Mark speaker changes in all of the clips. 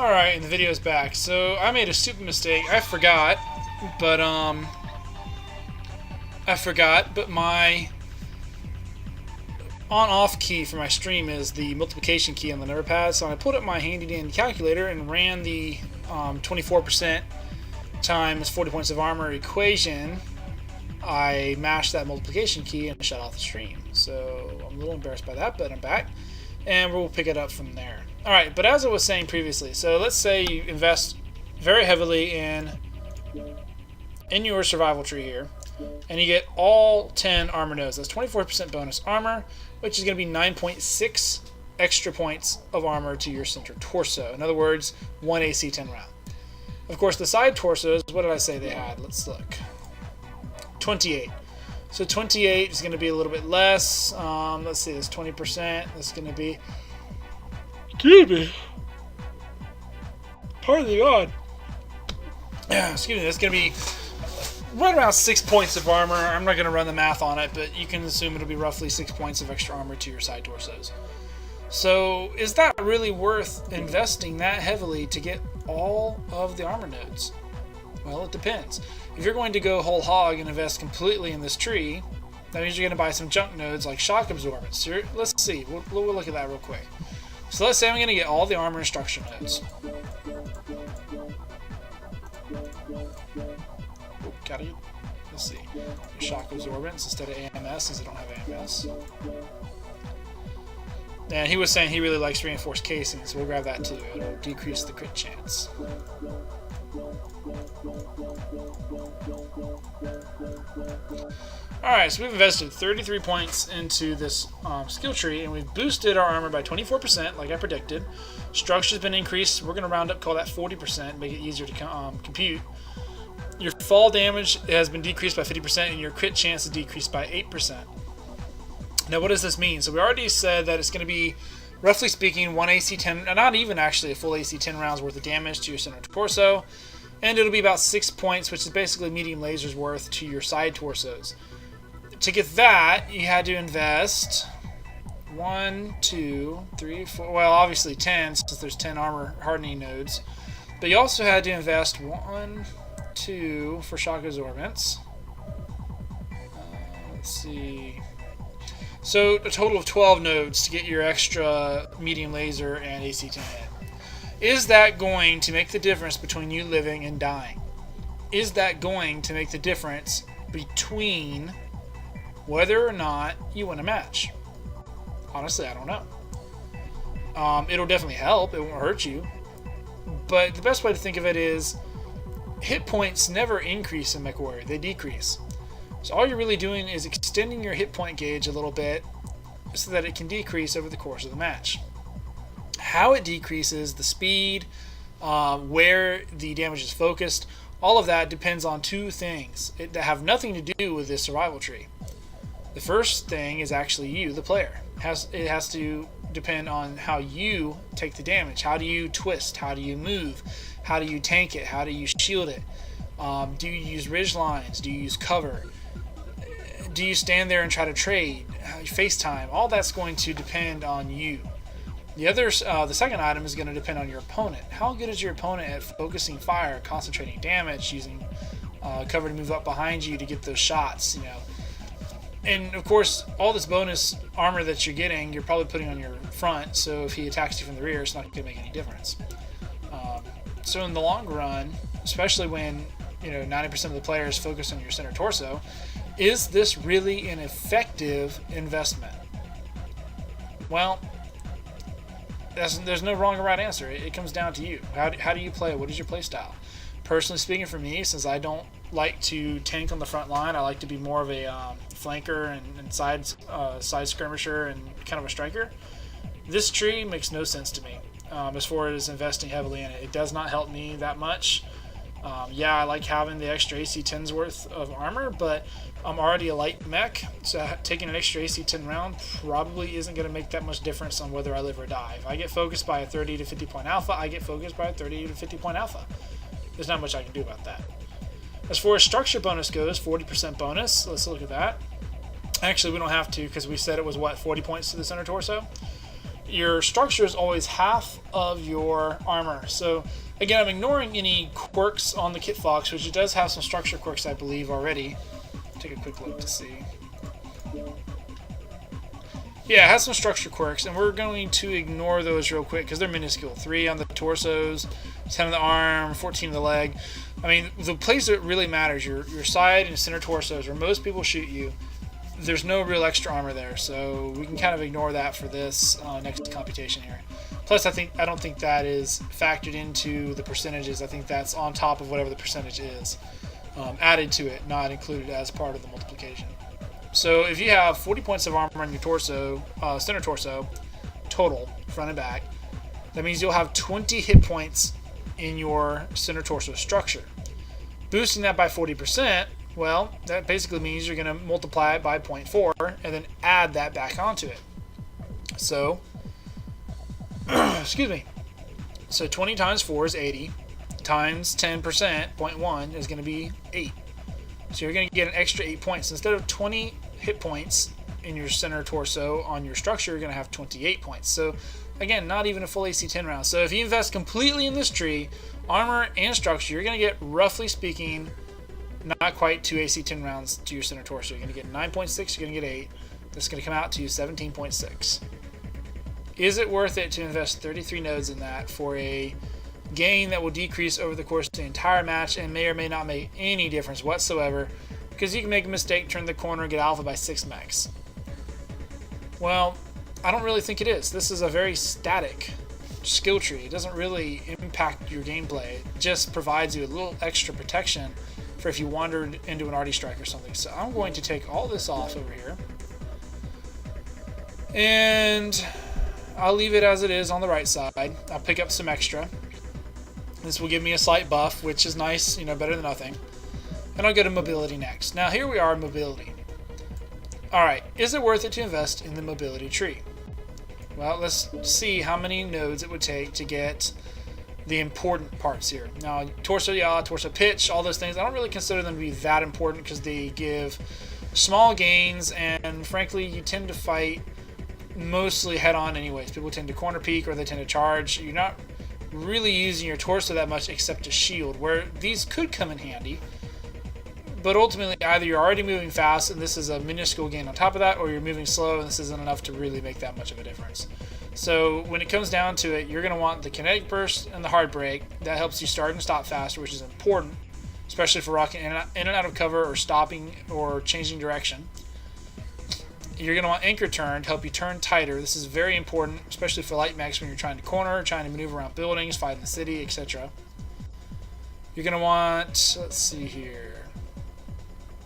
Speaker 1: Alright, and the video's back. So I made a stupid mistake. I forgot, but my on-off key for my stream is the multiplication key on the number pad. So I pulled up my handy-dandy calculator and ran the 24% times 40 points of armor equation. I mashed that multiplication key and shut off the stream. So I'm a little embarrassed by that, but I'm back, and we'll pick it up from there. Alright, but as I was saying previously, so let's say you invest very heavily in your survival tree here, and you get all 10 armor nodes. That's 24% bonus armor, which is going to be 9.6 extra points of armor to your center torso. In other words, 1 AC 10 round. Of course, the side torsos, what did I say they had? Let's look. 28. So 28 is going to be a little bit less. Let's see, this 20%. That's going to be... Excuse me. Pardon the God. Excuse me. That's going to be right around 6 points of armor. I'm not going to run the math on it, but you can assume it'll be roughly 6 points of extra armor to your side torsos. So is that really worth investing that heavily to get all of the armor nodes? Well, it depends. If you're going to go whole hog and invest completely in this tree, that means you're going to buy some junk nodes like shock absorbance. So let's see. We'll look at that real quick. So let's say I'm going to get all the armor and structure nodes. Oh, gotta get, let's see. Shock absorbance instead of AMS, since I don't have AMS. And he was saying he really likes reinforced casing, so we'll grab that too. It'll decrease the crit chance. Alright, so we've invested 33 points into this skill tree, and we've boosted our armor by 24%, like I predicted. Structure's been increased. We're going to round up, call that 40%, make it easier to compute. Your fall damage has been decreased by 50%, and your crit chance is decreased by 8%. Now, what does this mean? So we already said that it's going to be, roughly speaking, 1 AC 10, not even actually a full AC 10 rounds worth of damage to your center torso. And it'll be about 6 points, which is basically medium lasers worth to your side torsos. To get that, you had to invest 1, 2, 3, 4, well, obviously 10, since there's 10 armor hardening nodes. But you also had to invest 1, 2 for shock absorbance. Let's see. So a total of 12 nodes to get your extra medium laser and AC 10 hit. Is that going to make the difference between you living and dying? Is that going to make the difference between whether or not you win a match? Honestly, I don't know. It'll definitely help. It won't hurt you. But the best way to think of it is hit points never increase in MechWarrior. They decrease. So all you're really doing is extending your hit point gauge a little bit so that it can decrease over the course of the match. How it decreases, the speed, where the damage is focused, all of that depends on two things that have nothing to do with this survival tree. The first thing is actually you, the player. It has to depend on how you take the damage. How do you twist? How do you move? How do you tank it? How do you shield it? Do you use ridge lines? Do you use cover? Do you stand there and try to trade? FaceTime? All that's going to depend on you. The second item is going to depend on your opponent. How good is your opponent at focusing fire, concentrating damage, using cover to move up behind you to get those shots, you know. And of course, all this bonus armor that you're getting, you're probably putting on your front, so if he attacks you from the rear, it's not going to make any difference. So in the long run, especially when 90% of the players focus on your center torso, is this really an effective investment? Well, there's no wrong or right answer. It comes down to you. How do you play? What is your play style? Personally speaking, for me, since I don't like to tank on the front line, I like to be more of a flanker and side skirmisher and kind of a striker. This tree makes no sense to me as far as investing heavily in it. It does not help me that much. Yeah, I like having the extra AC 10's worth of armor, but I'm already a light mech, so taking an extra AC 10 round probably isn't going to make that much difference on whether I live or die. If I get focused by a 30 to 50 point alpha, I get focused by a 30 to 50 point alpha. There's not much I can do about that. As far as structure bonus goes, 40% bonus. Let's look at that. Actually, we don't have to because we said it was, 40 points to the center torso? your structure is always half of your armor. So again, I'm ignoring any quirks on the Kit Fox, which it does have some structure quirks, I believe, already. Take a quick look to see. Yeah, it has some structure quirks, and we're going to ignore those real quick because they're minuscule. 3 on the torsos, 10 on the arm, 14 on the leg. I mean, the place that really matters, your side and center torsos, where most people shoot you, there's no real extra armor there, so we can kind of ignore that for this next computation here. Plus, I don't think that is factored into the percentages. I think that's on top of whatever the percentage is, added to it, not included as part of the multiplication. So if you have 40 points of armor on your torso, center torso, total, front and back, that means you'll have 20 hit points in your center torso structure. Boosting that by 40%, well, that basically means you're going to multiply it by 0.4 and then add that back onto it. So, excuse me. So 20 times 4 is 80, times 10%, 0.1 is going to be 8. So you're going to get an extra 8 points. Instead of 20 hit points in your center torso on your structure, you're going to have 28 points. So again, not even a full AC 10 round. So if you invest completely in this tree, armor and structure, you're going to get, roughly speaking, not quite 2 AC 10 rounds to your center torso. You're going to get 9.6, you're going to get 8. That's going to come out to 17.6. Is it worth it to invest 33 nodes in that for a gain that will decrease over the course of the entire match and may or may not make any difference whatsoever, because you can make a mistake, turn the corner, and get alpha by 6 mechs? Well, I don't really think it is. This is a very static skill tree. It doesn't really impact your gameplay. It just provides you a little extra protection for if you wandered into an arty strike or something. So I'm going to take all this off over here, and I'll leave it as it is on the right side. I'll pick up some extra. This will give me a slight buff, which is nice, better than nothing. And I'll go to mobility next. Now here we are, mobility. Alright, is it worth it to invest in the mobility tree? Well, let's see how many nodes it would take to get the important parts here. Now, torso yaw, torso pitch, all those things, I don't really consider them to be that important because they give small gains, and frankly, you tend to fight mostly head-on anyways. People tend to corner peek or they tend to charge. You're not really using your torso that much except a shield, where these could come in handy. But ultimately, either you're already moving fast and this is a minuscule gain on top of that, or you're moving slow and this isn't enough to really make that much of a difference. So when it comes down to it, you're going to want the kinetic burst and the hard break. That helps you start and stop faster, which is important, especially for rocking in and out of cover or stopping or changing direction. You're going to want anchor turn to help you turn tighter. This is very important, especially for light mechs when you're trying to corner, trying to maneuver around buildings, fight in the city, etc. You're going to want, let's see here,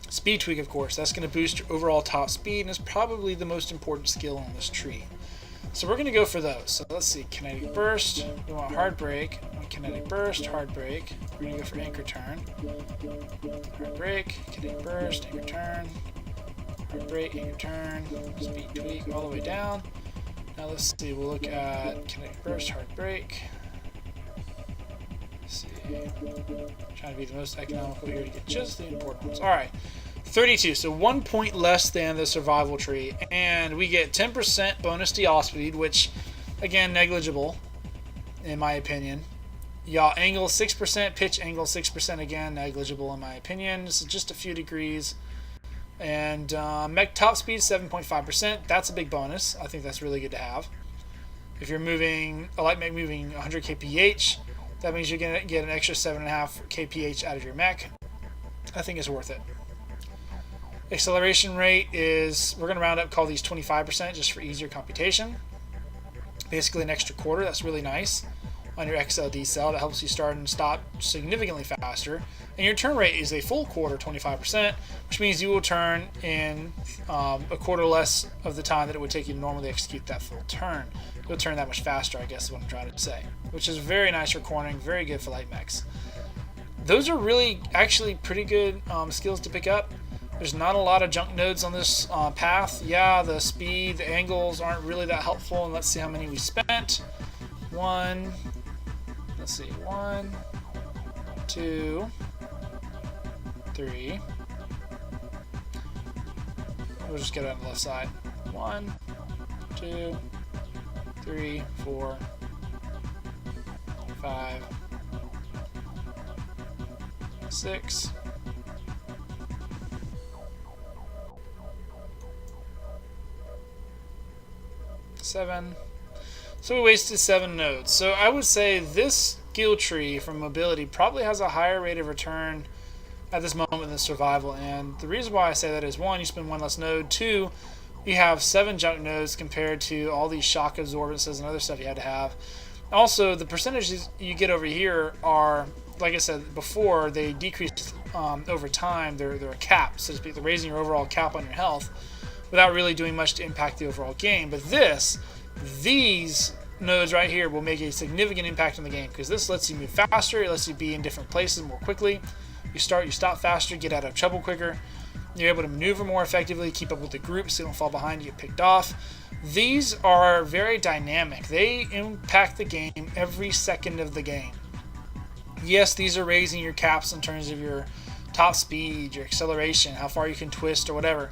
Speaker 1: speed tweak, of course. That's going to boost your overall top speed and is probably the most important skill on this tree. So we're going to go for those. So let's see, kinetic burst, we want hard break, kinetic burst, hard break. We're going to go for anchor turn, hard break, kinetic burst, anchor turn, hard break, anchor turn, speed tweak, all the way down. Now let's see, we'll look at kinetic burst, hard break. Let's see, trying to be the most economical here to get just the important ones. Alright, 32, so 1 point less than the survival tree, and we get 10% bonus to yaw speed, which, again, negligible, in my opinion. Yaw angle 6%, pitch angle 6%, again, negligible in my opinion. This is just a few degrees. And mech top speed 7.5%, that's a big bonus. I think that's really good to have. If you're moving, a light mech moving 100 kph, that means you're going to get an extra 7.5 kph out of your mech. I think it's worth it. Acceleration rate is, we're going to round up, call these 25% just for easier computation. Basically an extra quarter, that's really nice. On your XLD cell, that helps you start and stop significantly faster. And your turn rate is a full quarter, 25%, which means you will turn in a quarter less of the time that it would take you to normally execute that full turn. You'll turn that much faster, I guess is what I'm trying to say. Which is very nice for cornering, very good for light mechs. Those are really actually pretty good skills to pick up. There's not a lot of junk nodes on this path. Yeah, the speed, the angles aren't really that helpful. And let's see how many we spent. One, 2, 3. We'll just get it on the left side. 1, 2, 3, 4, 5, 6. 7. So we wasted 7 nodes. So I would say this skill tree from mobility probably has a higher rate of return at this moment than survival. And the reason why I say that is, 1, you spend 1 less node. 2, you have 7 junk nodes compared to all these shock absorbances and other stuff you had to have. Also, the percentages you get over here are, like I said before, they decrease over time. They're a cap, so to speak. They're raising your overall cap on your health without really doing much to impact the overall game. But these nodes right here will make a significant impact on the game, because this lets you move faster, it lets you be in different places more quickly. You stop faster, get out of trouble quicker. You're able to maneuver more effectively, keep up with the group so you don't fall behind and get picked off. These are very dynamic. They impact the game every second of the game. Yes, these are raising your caps in terms of your top speed, your acceleration, how far you can twist or whatever.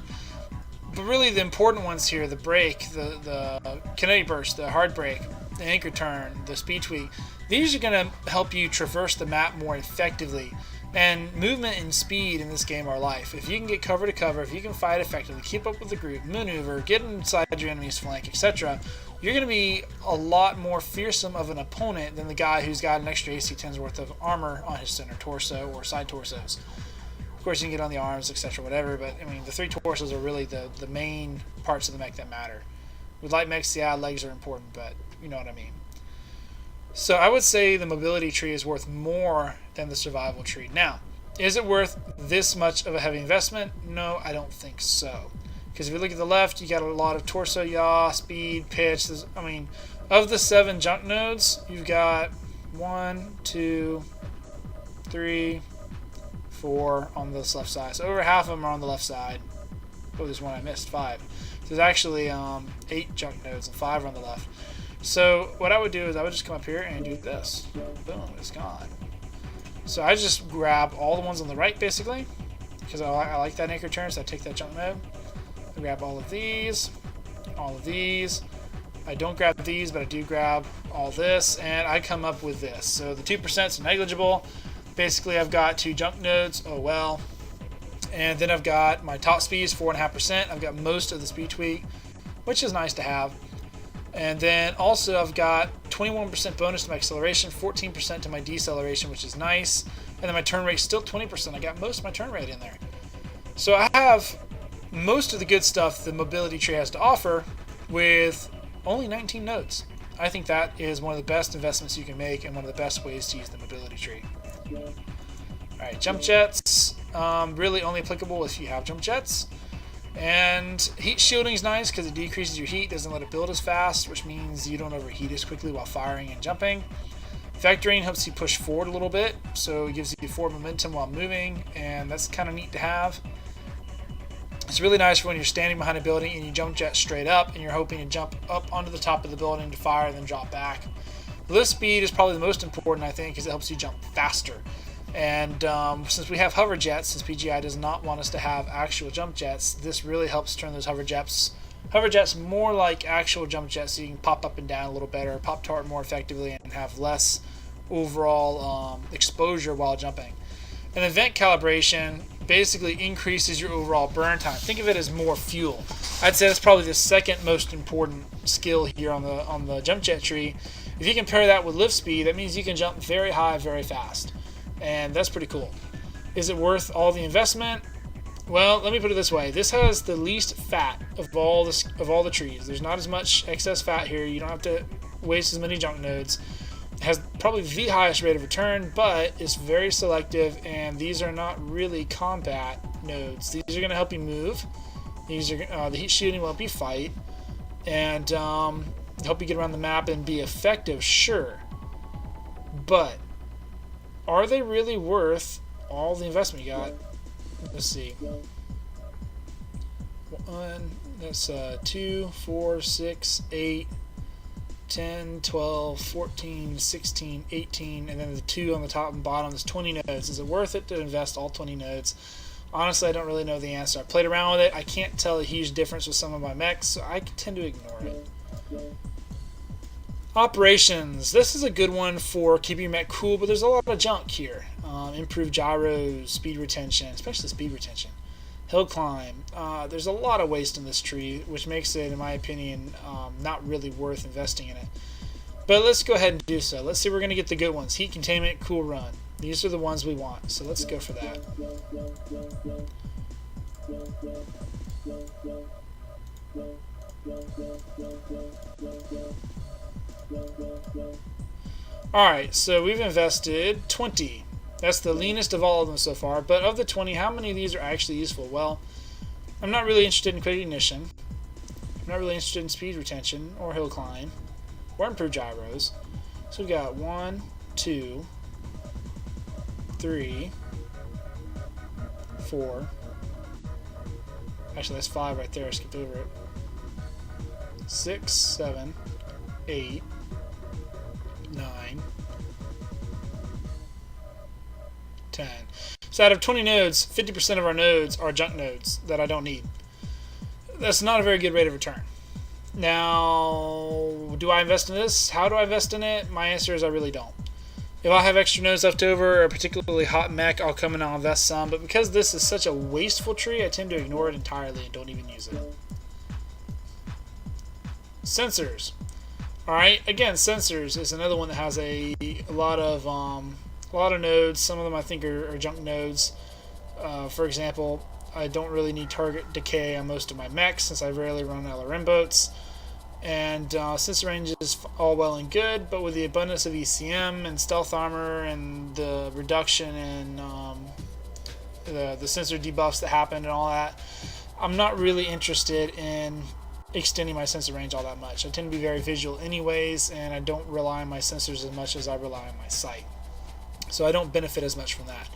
Speaker 1: But really the important ones here, the brake, the kinetic burst, the hard brake, the anchor turn, the speed tweak, these are going to help you traverse the map more effectively. And movement and speed in this game are life. If you can get cover to cover, if you can fight effectively, keep up with the group, maneuver, get inside your enemy's flank, etc., you're going to be a lot more fearsome of an opponent than the guy who's got an extra AC-10's worth of armor on his center torso or side torsos. Of course, you can get on the arms, etc., whatever, but I mean, the 3 torsos are really the main parts of the mech that matter. With light mechs, yeah, legs are important, but you know what I mean. So I would say the mobility tree is worth more than the survival tree. Now, is it worth this much of a heavy investment? No, I don't think so. Because if you look at the left, you got a lot of torso, yaw, speed, pitch. I mean, of the 7 junk nodes, you've got 1, 2, 3, 4 on this left side. So over half of them are on the left side. Oh, there's one I missed, 5. So there's actually 8 junk nodes and 5 are on the left. So what I would do is I would just come up here and do this. Boom, it's gone. So I just grab all the ones on the right, basically, because I like that anchor turn, so I take that junk node. I grab all of these. I don't grab these, but I do grab all this, and I come up with this. So the 2% is negligible. Basically, I've got 2 junk nodes. Oh well. And then I've got my top speed is 4.5%. I've got most of the speed tweak, which is nice to have. And then also I've got 21% bonus to my acceleration, 14% to my deceleration, which is nice. And then my turn rate's still 20%. I got most of my turn rate in there. So I have most of the good stuff the mobility tree has to offer with only 19 nodes. I think that is one of the best investments you can make and one of the best ways to use the mobility tree. Alright, jump jets. Really only applicable if you have jump jets. And heat shielding is nice because it decreases your heat, doesn't let it build as fast, which means you don't overheat as quickly while firing and jumping. Vectoring helps you push forward a little bit, so it gives you forward momentum while moving, and that's kind of neat to have. It's really nice for when you're standing behind a building and you jump jet straight up and you're hoping to jump up onto the top of the building to fire and then drop back. Lift speed is probably the most important, I think, because it helps you jump faster. And since we have hover jets, since PGI does not want us to have actual jump jets, this really helps turn those hover jets more like actual jump jets, so you can pop up and down a little better, pop tart more effectively, and have less overall exposure while jumping. And then vent calibration basically increases your overall burn time. Think of it as more fuel. I'd say that's probably the second most important skill here on the jump jet tree. If you compare that with lift speed, that means you can jump very high very fast. And that's pretty cool. Is it worth all the investment? Well, let me put it this way. This has the least fat of all the trees. There's not as much excess fat here. You don't have to waste as many junk nodes. It has probably the highest rate of return, but it's very selective, and these are not really combat nodes. These are going to help you move. These are the heat shielding will help you fight, and help you get around the map and be effective, sure. But are they really worth all the investment you got? Let's see. That's 2, 4, 6, 8, 10, 12, 14, 16, 18, and then the 2 on the top and bottom is 20 nodes. Is it worth it to invest all 20 nodes? Honestly, I don't really know the answer. I played around with it. I can't tell a huge difference with some of my mechs, so I tend to ignore it. Operations. This is a good one for keeping your mech cool, but there's a lot of junk here. Improved gyros, speed retention, especially speed retention. Hill climb. There's a lot of waste in this tree, which makes it, in my opinion, not really worth investing in it. But let's go ahead and do so. Let's see, we're going to get the good ones. Heat containment, cool run. These are the ones we want, so let's go for that. Alright, so we've invested 20. That's the leanest of all of them so far, but of the 20, how many of these are actually useful? Well, I'm not really interested in quick ignition. I'm not really interested in speed retention or hill climb or improved gyros. So we've got 1, 2, 3, 4. Actually, that's 5 right there. I skipped over it. 6, 7, 8, 9, 10. So out of 20 nodes, 50% of our nodes are junk nodes that I don't need. That's not a very good rate of return. Now, do I invest in this? How do I invest in it? My answer is I really don't. If I have extra nodes left over or a particularly hot mech, I'll come and I'll invest some. But because this is such a wasteful tree, I tend to ignore it entirely and don't even use it. Sensors. Alright, again, sensors is another one that has a lot of nodes. Some of them I think are junk nodes. For example, I don't really need target decay on most of my mechs since I rarely run LRM boats. And sensor range is all well and good, but with the abundance of ECM and stealth armor and the reduction in the sensor debuffs that happened and all that, I'm not really interested in extending my sensor range all that much. I tend to be very visual anyways, and I don't rely on my sensors as much as I rely on my sight. So I don't benefit as much from that.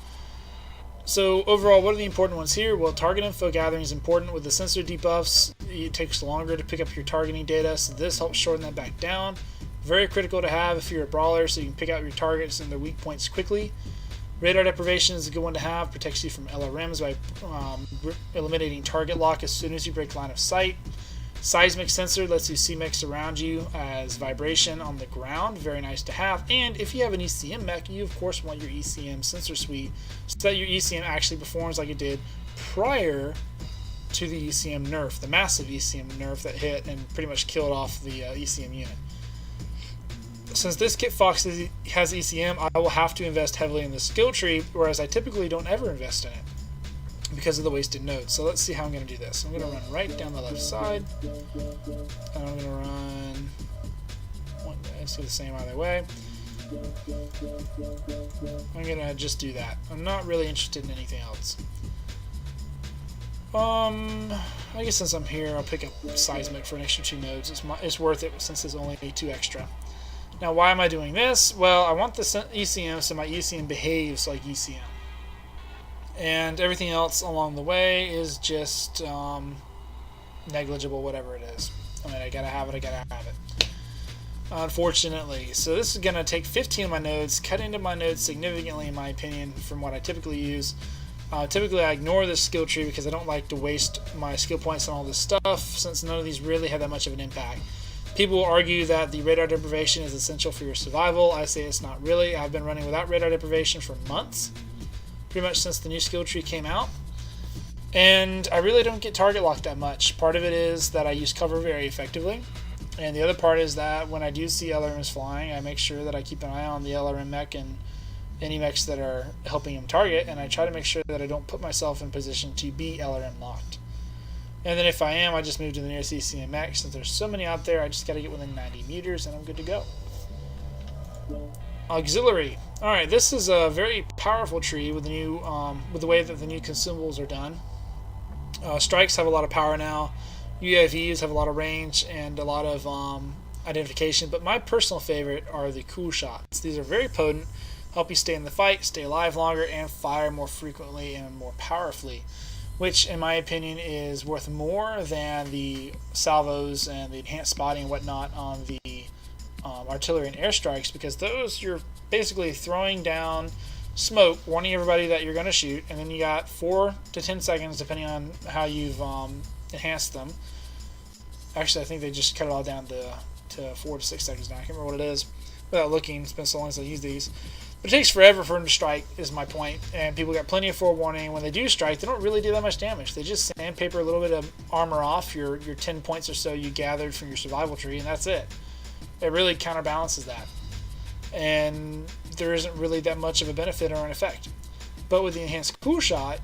Speaker 1: So overall, what are the important ones here? Well, target info gathering is important. With the sensor debuffs, it takes longer to pick up your targeting data, so this helps shorten that back down. Very critical to have if you're a brawler, so you can pick out your targets and their weak points quickly. Radar deprivation is a good one to have. Protects you from LRMs by eliminating target lock as soon as you break line of sight. Seismic sensor lets you see mechs around you as vibration on the ground. Very nice to have. And if you have an ECM mech, you of course want your ECM sensor suite so that your ECM actually performs like it did prior to the ECM nerf, the massive ECM nerf that hit and pretty much killed off the ECM unit. Since this Kit Fox has ECM, I will have to invest heavily in the skill tree, whereas I typically don't ever invest in it because of the wasted nodes. So let's see how I'm going to do this. I'm going to run right down the left side, and I'm going to run one. Let's do the same either way. I'm going to just do that. I'm not really interested in anything else. I guess since I'm here, I'll pick up Seismic for an extra 2 nodes. It's worth it since there's only 2 extra. Now, why am I doing this? Well, I want the ECM so my ECM behaves like ECM. And everything else along the way is just negligible, whatever it is. I mean, I gotta have it, unfortunately. So this is gonna take 15 of my nodes, cut into my nodes significantly in my opinion from what I typically use. Typically I ignore this skill tree because I don't like to waste my skill points on all this stuff since none of these really have that much of an impact. People will argue that the radar deprivation is essential for your survival. I say it's not really. I've been running without radar deprivation for months, pretty much since the new skill tree came out, and I really don't get target locked that much. Part of it is that I use cover very effectively, and the other part is that when I do see LRMs flying, I make sure that I keep an eye on the LRM mech and any mechs that are helping him target, and I try to make sure that I don't put myself in position to be LRM locked. And then if I am, I just move to the nearest ECM mech. Since there's so many out there, I just got to get within 90 meters and I'm good to go. Auxiliary. Alright, this is a very powerful tree with the new, with the way that the new consumables are done. Strikes have a lot of power now. UAVs have a lot of range and a lot of identification, but my personal favorite are the cool shots. These are very potent, help you stay in the fight, stay alive longer, and fire more frequently and more powerfully, which in my opinion is worth more than the salvos and the enhanced spotting and whatnot on the artillery and airstrikes, because those you're basically throwing down smoke, warning everybody that you're going to shoot, and then you got 4 to 10 seconds depending on how you've enhanced them. Actually, I think they just cut it all down to to 4 to 6 seconds now. I can't remember what it is without looking. It's been so long since I used these. But it takes forever for them to strike, is my point. And people got plenty of forewarning. When they do strike, they don't really do that much damage. They just sandpaper a little bit of armor off your 10 points or so you gathered from your survival tree, and that's it. It really counterbalances that. And there isn't really that much of a benefit or an effect. But with the enhanced cool shot,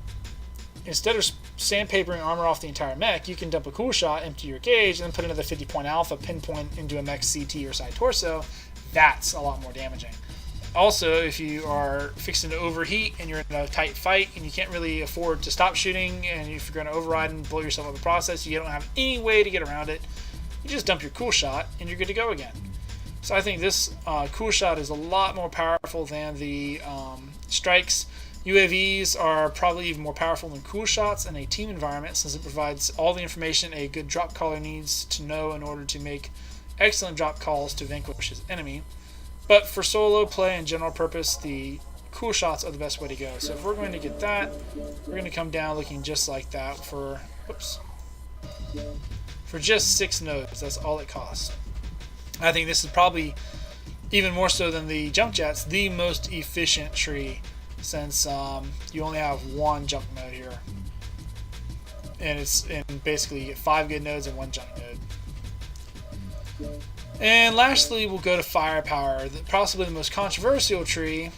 Speaker 1: instead of sandpapering armor off the entire mech, you can dump a cool shot, empty your gauge, and then put another 50-point alpha pinpoint into a mech CT or side torso. That's a lot more damaging. Also, if you are fixing to overheat and you're in a tight fight and you can't really afford to stop shooting, and if you're going to override and blow yourself up in the process, you don't have any way to get around it, you just dump your cool shot and you're good to go again. So I think this cool shot is a lot more powerful than the strikes. UAVs are probably even more powerful than cool shots in a team environment, since it provides all the information a good drop caller needs to know in order to make excellent drop calls to vanquish his enemy. But for solo play and general purpose, the cool shots are the best way to go. So if we're going to get that, we're going to come down looking just like that for just 6 nodes. That's all it costs. I think this is probably, even more so than the junk jets, the most efficient tree, since you only have 1 junk node here. And basically you get 5 good nodes and 1 junk node. And lastly, we'll go to firepower, possibly the most controversial tree,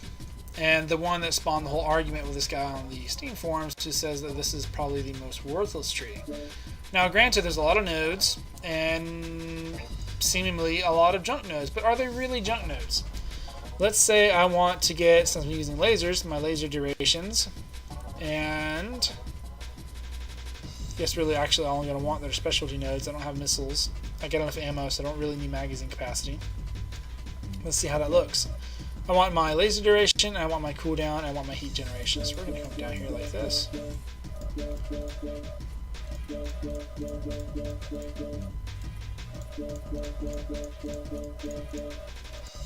Speaker 1: and the one that spawned the whole argument with this guy on the Steam forums, who says that this is probably the most worthless tree. Now, granted, there's a lot of nodes, and seemingly a lot of junk nodes, but are they really junk nodes? Let's say I want to get, since I'm using lasers, my laser durations, and I guess really actually all I'm going to want are specialty nodes. I don't have missiles. I get enough ammo, so I don't really need magazine capacity. Let's see how that looks. I want my laser duration, I want my cooldown, I want my heat generation. So we're going to come down here like this.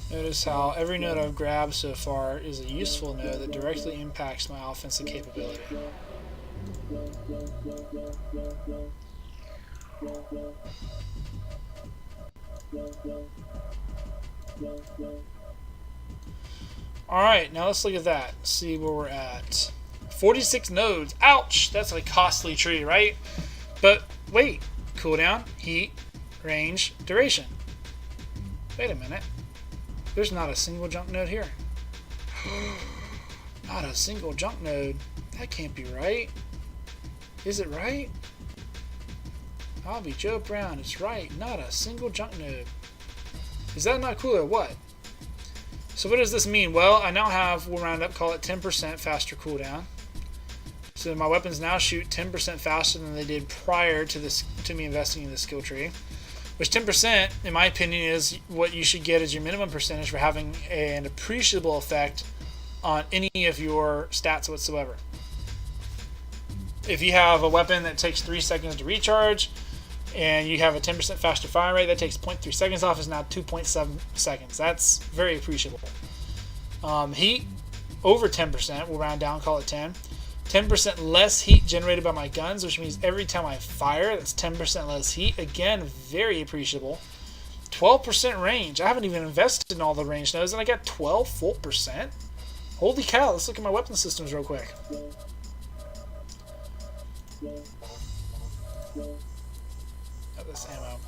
Speaker 1: Notice how every node I've grabbed so far is a useful node that directly impacts my offensive capability. Alright, now let's look at that. See where we're at. 46 nodes. Ouch! That's a costly tree, right? But wait. Cooldown, heat, range, duration. Wait a minute. There's not a single junk node here. Not a single junk node. That can't be right. Is it right? I'll be Joe Brown. It's right. Not a single junk node. Is that not cool or what? So what does this mean? Well, I now have, we'll round up, call it 10% faster cooldown. So my weapons now shoot 10% faster than they did prior to this, to me investing in the skill tree. Which 10%, in my opinion, is what you should get as your minimum percentage for having an appreciable effect on any of your stats whatsoever. If you have a weapon that takes 3 seconds to recharge, and you have a 10% faster fire rate, that takes 0.3 seconds off, is now 2.7 seconds. That's very appreciable. Heat, over 10%, we'll round down, call it 10. 10% less heat generated by my guns, which means every time I fire, that's 10% less heat. Again, very appreciable. 12% range. I haven't even invested in all the range nodes, and I got 12 full percent. Holy cow, let's look at my weapon systems real quick. Got this ammo.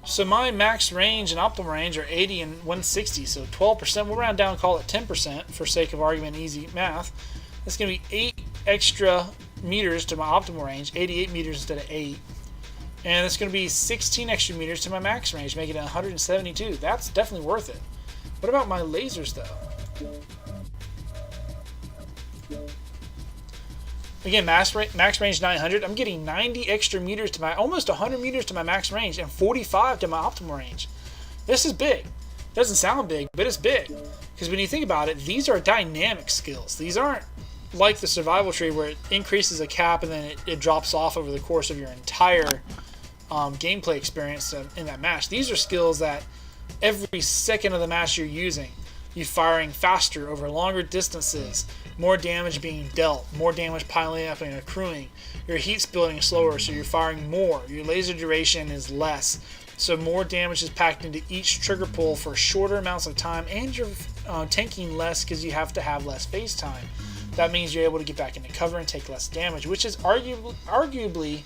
Speaker 1: So my max range and optimal range are 80 and 160, so 12%. We'll round down, call it 10% for sake of argument, easy math. That's going to be 8 extra meters to my optimal range, 88 meters instead of 8. And it's going to be 16 extra meters to my max range, making it 172. That's definitely worth it. What about my lasers, though? Again, max range 900. I'm getting 90 extra meters to my, almost 100 meters to my max range, and 45 to my optimal range. This is big. Doesn't sound big, but it's big. Because when you think about it, these are dynamic skills. These aren't like the survival tree where it increases a cap and then it drops off over the course of your entire gameplay experience in that match. These are skills that every second of the match you're using. you firing faster over longer distances, more damage being dealt, more damage piling up and accruing. Your heat's building slower, so you're firing more. Your laser duration is less, so more damage is packed into each trigger pull for shorter amounts of time, and you're tanking less because you have to have less phase time. That means you're able to get back into cover and take less damage, which is arguably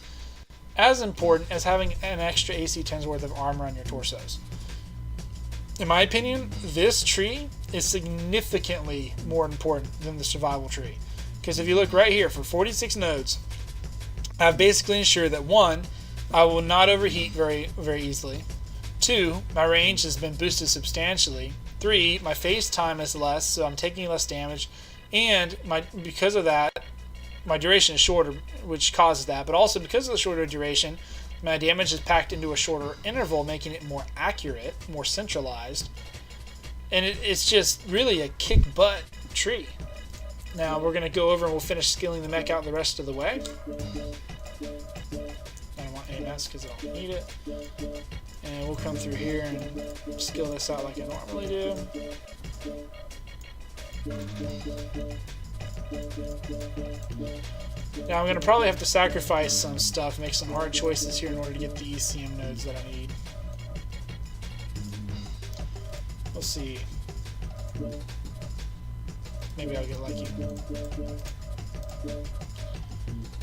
Speaker 1: as important as having an extra AC-10's worth of armor on your torsos. In my opinion, this tree is significantly more important than the survival tree. Because if you look right here, for 46 nodes, I've basically ensured that 1, I will not overheat very, very easily. 2, my range has been boosted substantially. 3, my phase time is less, so I'm taking less damage. And because of that, my duration is shorter, which causes that. But also because of the shorter duration, my damage is packed into a shorter interval, making it more accurate, more centralized. And it's just really a kick-butt tree. Now we're going to go over and we'll finish skilling the mech out the rest of the way. I don't want AMS because I don't need it. And we'll come through here and skill this out like I normally do. Now I'm going to probably have to sacrifice some stuff, make some hard choices here in order to get the ECM nodes that I need. We'll see. Maybe I'll get lucky.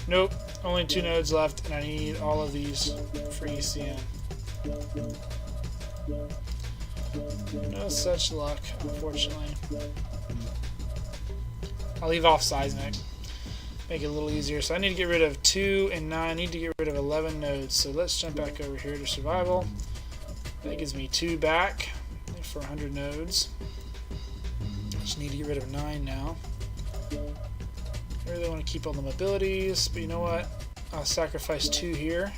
Speaker 1: Nope, only 2 nodes left, and I need all of these for ECM. No such luck, unfortunately. I'll leave off seismic, make it a little easier. So I need to get rid of 2 and 9. I need to get rid of 11 nodes. So let's jump back over here to survival. That gives me 2 back for 100 nodes. Just need to get rid of 9 now. I really want to keep all the mobilities, but you know what? I'll sacrifice 2 here.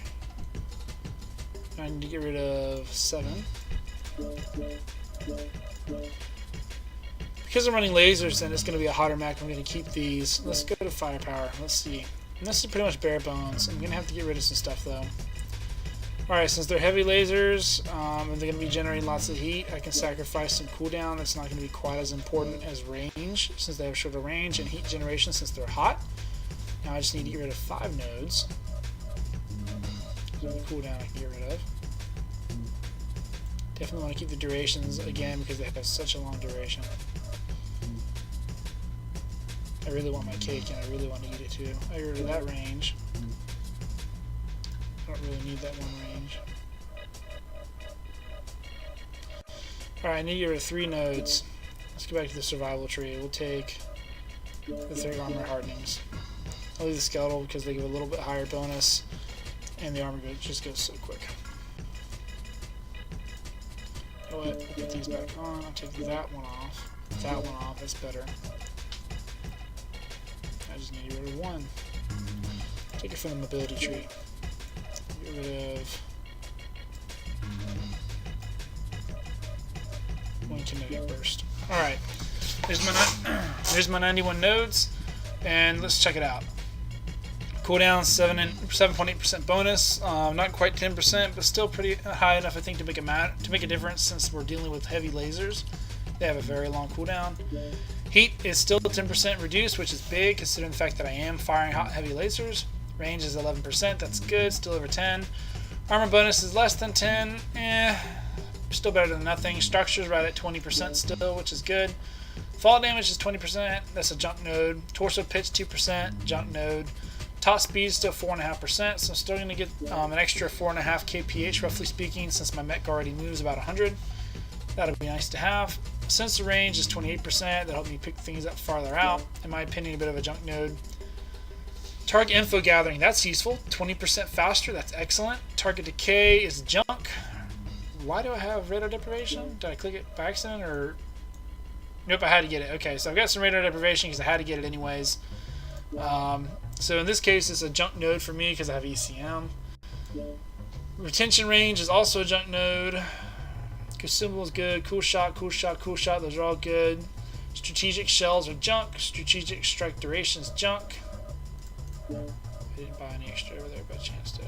Speaker 1: I need to get rid of 7. Because I'm running lasers, then it's going to be a hotter mech. I'm going to keep these. Let's go to firepower. Let's see. And this is pretty much bare bones. I'm going to have to get rid of some stuff, though. Alright, since they're heavy lasers, and they're going to be generating lots of heat, I can sacrifice some cooldown. That's not going to be quite as important as range, since they have shorter range, and heat generation since they're hot. Now I just need to get rid of 5 nodes. So the cooldown I can get rid of. Definitely want to keep the durations, again, because they have such a long duration. I really want my cake, and I really want to eat it too. I get rid of that range. I don't really need that one range. Alright, I need to get rid of 3 nodes. Let's go back to the survival tree. We'll take the 3 armor hardenings. I'll leave the skeletal because they give a little bit higher bonus, and the armor just goes so quick. You know what? We'll put these back on. I'll take that one off. That one off. That's better. I just need to get rid of 1. Take it from the mobility tree. Get rid of 1 kinetic burst. Alright. There's my 91 nodes. And let's check it out. Cooldown 7.8% bonus. Not quite 10%, but still pretty high enough, I think, to make a difference since we're dealing with heavy lasers. They have a very long cooldown. Heat is still 10% reduced, which is big considering the fact that I am firing hot heavy lasers. Range is 11%. That's good. Still over 10. Armor bonus is less than 10. Still better than nothing. Structure is right at 20% still, which is good. Fall damage is 20%. That's a junk node. Torso pitch 2%. Junk node. Top speed still 4.5%, so I'm still going to get an extra 4.5 kph, roughly speaking, since my mech already moves about 100. That'll be nice to have. Sensor range is 28%. That'll help me pick things up farther out. In my opinion, a bit of a junk node. Target info gathering, that's useful. 20% faster, that's excellent. Target decay is junk. Why do I have radar deprivation? Did I click it by accident, or... Nope, I had to get it. Okay, so I've got some radar deprivation because I had to get it anyways. So in this case, it's a junk node for me because I have ECM. Retention range is also a junk node. Consumable is good. Cool shot, cool shot, cool shot. Those are all good. Strategic shells are junk. Strategic strike duration is junk. I didn't buy any extra over there by chance, did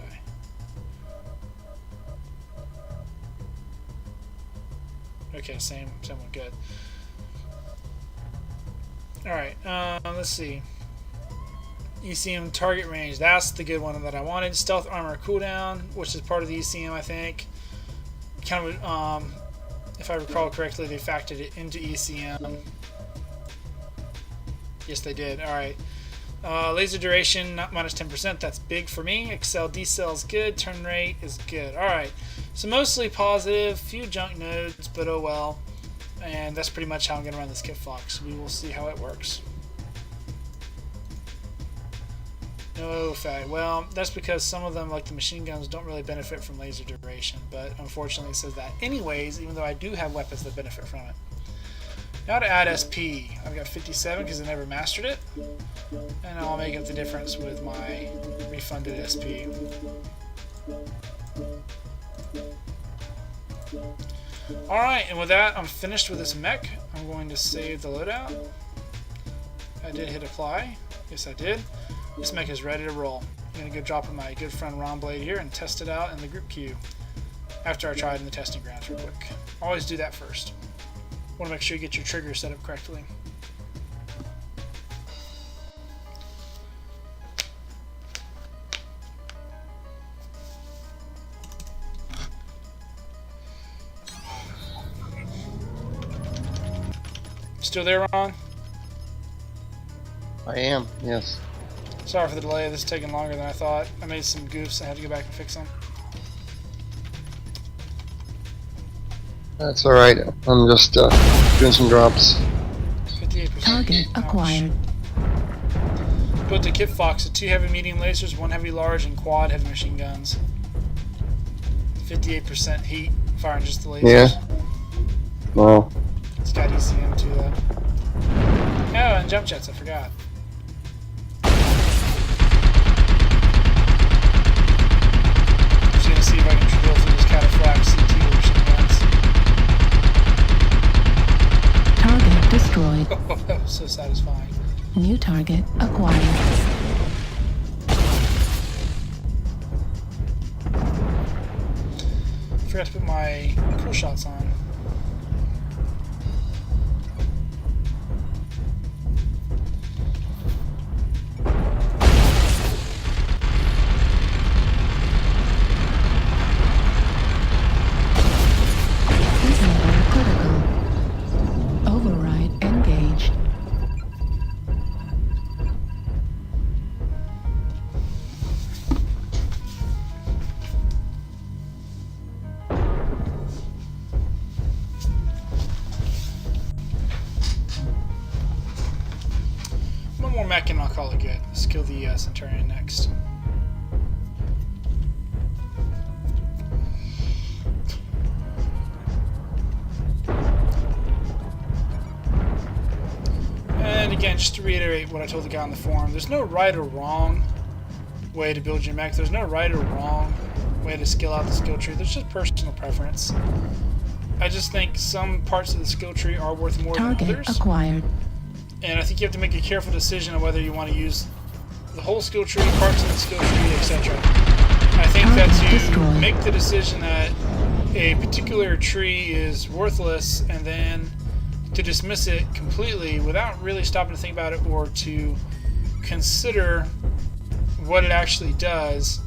Speaker 1: I? Okay, same one, good. Alright, let's see. ECM target range, that's the good one that I wanted. Stealth armor cooldown, which is part of the ECM, I think. Kind of, if I recall correctly, they factored it into ECM. Yes, they did. Alright. Laser duration, not minus 10%. That's big for me. Excel decel is good. Turn rate is good. Alright. So mostly positive. Few junk nodes, but oh well. And that's pretty much how I'm going to run this Kitfox. We will see how it works. No fact. Well, that's because some of them, like the machine guns, don't really benefit from laser duration. But unfortunately, it says that anyways, even though I do have weapons that benefit from it. Now to add SP. I've got 57 because I never mastered it. And I'll make up the difference with my refunded SP. Alright, and with that, I'm finished with this mech. I'm going to save the loadout. I did hit apply. Yes, I did. This mech is ready to roll. I'm going to go drop in my good friend Ron Blade here and test it out in the group queue after I try it in the testing grounds real quick. Always do that first. Want to make sure you get your trigger set up correctly. Still there, Ron?
Speaker 2: I am, yes.
Speaker 1: Sorry for the delay. This is taking longer than I thought. I made some goofs. I had to go back and fix them.
Speaker 2: That's alright. I'm just doing some drops.
Speaker 1: 58%.
Speaker 3: Target acquired.
Speaker 1: Built a Kitfox with 2 heavy medium lasers, 1 heavy large, and quad heavy machine guns. 58% heat, firing just the lasers.
Speaker 2: Yeah. Well,
Speaker 1: It's got ECM too, though. Oh, and jump jets, I forgot. Just gonna see if I can drill through this cataphracts CT machine guns.
Speaker 3: Target destroyed.
Speaker 1: Oh, that was so satisfying.
Speaker 3: New target acquired.
Speaker 1: Forgot to put my cool shots on.
Speaker 3: Disorder critical. Override engaged.
Speaker 1: One more mech and I'll call it good. Let's kill the Centurion next. And again, just to reiterate what I told the guy on the forum, there's no right or wrong way to build your mech. There's no right or wrong way to skill out the skill tree. There's just personal preference. I just think some parts of the skill tree are worth more than
Speaker 3: Target
Speaker 1: others.
Speaker 3: acquired.
Speaker 1: And I think you have to make a careful decision on whether you want to use the whole skill tree, parts of the skill tree, etc. I think that
Speaker 3: Target
Speaker 1: to
Speaker 3: destroyed.
Speaker 1: make the decision that a particular tree is worthless and then to dismiss it completely without really stopping to think about it or to consider what it actually does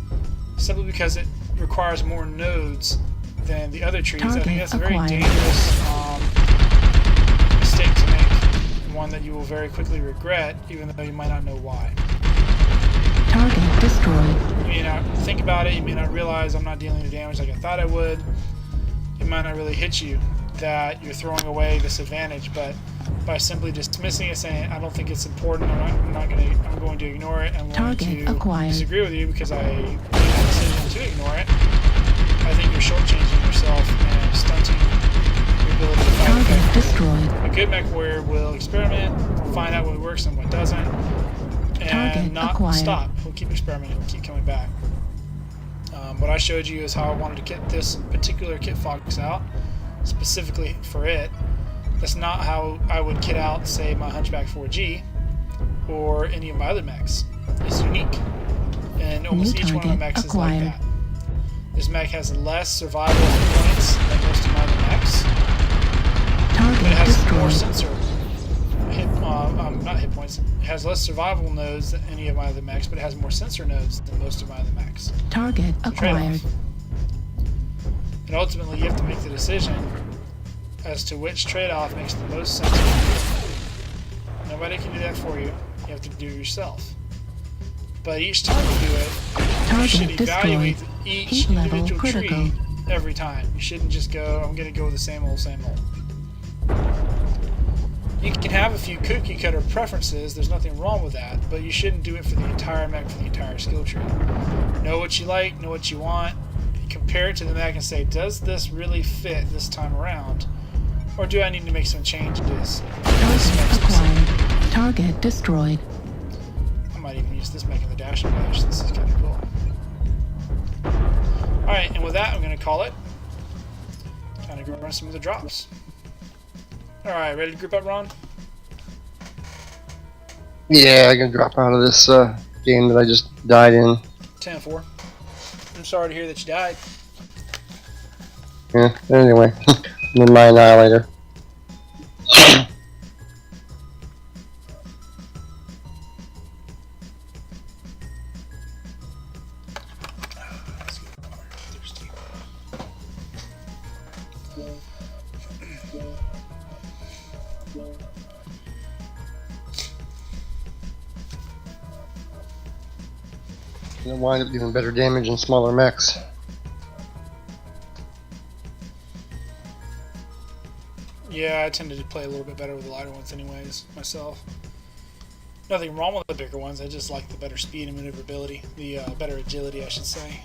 Speaker 1: simply because it requires more nodes than the other trees. I think
Speaker 3: Target
Speaker 1: that's a very
Speaker 3: acquired.
Speaker 1: dangerous mistake to make. One that you will very quickly regret, even though you might not know why.
Speaker 3: Target destroyed.
Speaker 1: You may not think about it, you may not realize I'm not dealing the damage like I thought I would. It might not really hit you that you're throwing away this advantage, but by simply dismissing it, saying I don't think it's important, I'm going to ignore it, I'm going
Speaker 3: Target
Speaker 1: to
Speaker 3: acquired.
Speaker 1: disagree with you because I made that decision to ignore it, I think you're shortchanging yourself and stunting your ability to fight
Speaker 3: Target
Speaker 1: effectively.
Speaker 3: destroyed.
Speaker 1: A good mech warrior will experiment, find out what works and what doesn't, and
Speaker 3: Target
Speaker 1: not
Speaker 3: acquired.
Speaker 1: stop. He'll keep experimenting, keep coming back. What I showed you is how I wanted to get this particular Kitfox out, specifically for it. That's not how I would kit out, say, my Hunchback 4G or any of my other mechs. It's unique, and almost each one of my mechs is like
Speaker 3: acquired.
Speaker 1: that. This mech has less survival points than most of my other mechs. But it
Speaker 3: Target
Speaker 1: has more
Speaker 3: destroyed.
Speaker 1: sensor hit, not points. It has less survival nodes than any of my other mechs, but it has more sensor nodes than most of my other mechs.
Speaker 3: Target
Speaker 1: It's a trade-off.
Speaker 3: acquired.
Speaker 1: And ultimately, you have to make the decision as to which trade-off makes the most sense for you. Nobody can do that for you. You have to do it yourself. But each time you do it, you should
Speaker 3: Target
Speaker 1: evaluate
Speaker 3: destroyed.
Speaker 1: each
Speaker 3: Heat level
Speaker 1: individual
Speaker 3: critical.
Speaker 1: tree every time. You shouldn't just go, I'm going to go with the same old, same old. You can have a few cookie cutter preferences, there's nothing wrong with that, but you shouldn't do it for the entire mech, for the entire skill tree. Know what you like, know what you want, compare it to the mech and say, does this really fit this time around? Or do I need to make some changes?
Speaker 3: Target acquired. Target destroyed.
Speaker 1: I might even use this mech in the dash and dash. This is kind of cool. Alright, and with that, I'm going to call it. Time to go run some of the drops. Alright, ready to group up, Ron?
Speaker 2: Yeah, I can drop out of this game that I just died in.
Speaker 1: 10-4. I'm sorry to hear that you died.
Speaker 2: Yeah, anyway. I'm in my Annihilator. It'll wind up doing better damage in smaller mechs.
Speaker 1: Yeah, I tended to play a little bit better with the lighter ones anyways, myself. Nothing wrong with the bigger ones, I just like the better speed and maneuverability. The better agility, I should say.